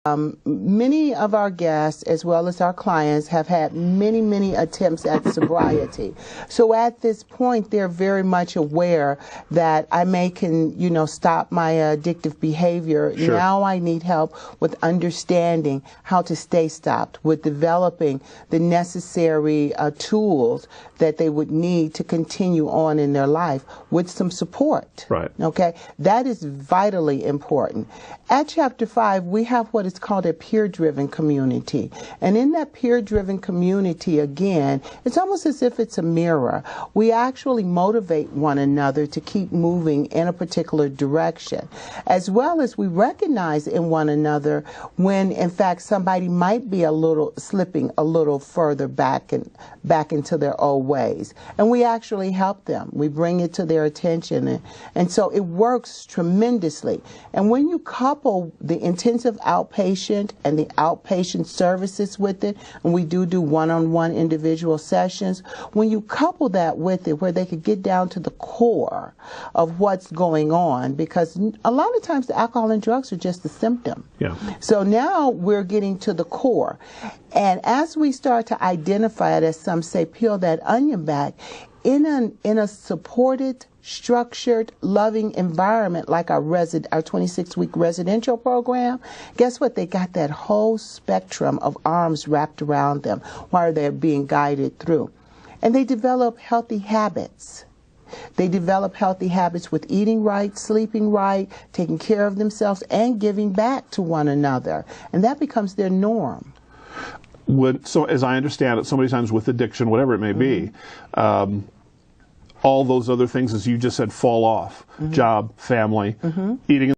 Many of our guests, as well as our clients, have had many attempts at sobriety. So at this point, they're very much aware that I can stop my addictive behavior. Sure. Now I need help with understanding how to stay stopped, with developing the necessary tools that they would need to continue on in their life with some support. Right. Okay? That is vitally important. At Chapter 5, we have what is called a peer-driven community. And in that peer-driven community, again, it's almost as if it's a mirror. We actually motivate one another to keep moving in a particular direction, as well as we recognize in one another when, in fact, somebody might be slipping a little further back into their old ways. And we actually help them. We bring it to their attention. And so it works tremendously. And when you couple the intensive outpatient and the outpatient services with it, and we do one-on-one individual sessions, when you couple that with it where they could get down to the core of what's going on, because a lot of times the alcohol and drugs are just a symptom. Yeah. So now we're getting to the core. And as we start to identify it, as some say, peel that onion back, in a supported, structured, loving environment like our 26-week residential program, guess what? They got that whole spectrum of arms wrapped around them while they're being guided through. And they develop healthy habits. They develop healthy habits with eating right, sleeping right, taking care of themselves, and giving back to one another. And that becomes their norm. So as I understand it, so many times with addiction, whatever it may be, all those other things, as you just said, fall off. Job, family, eating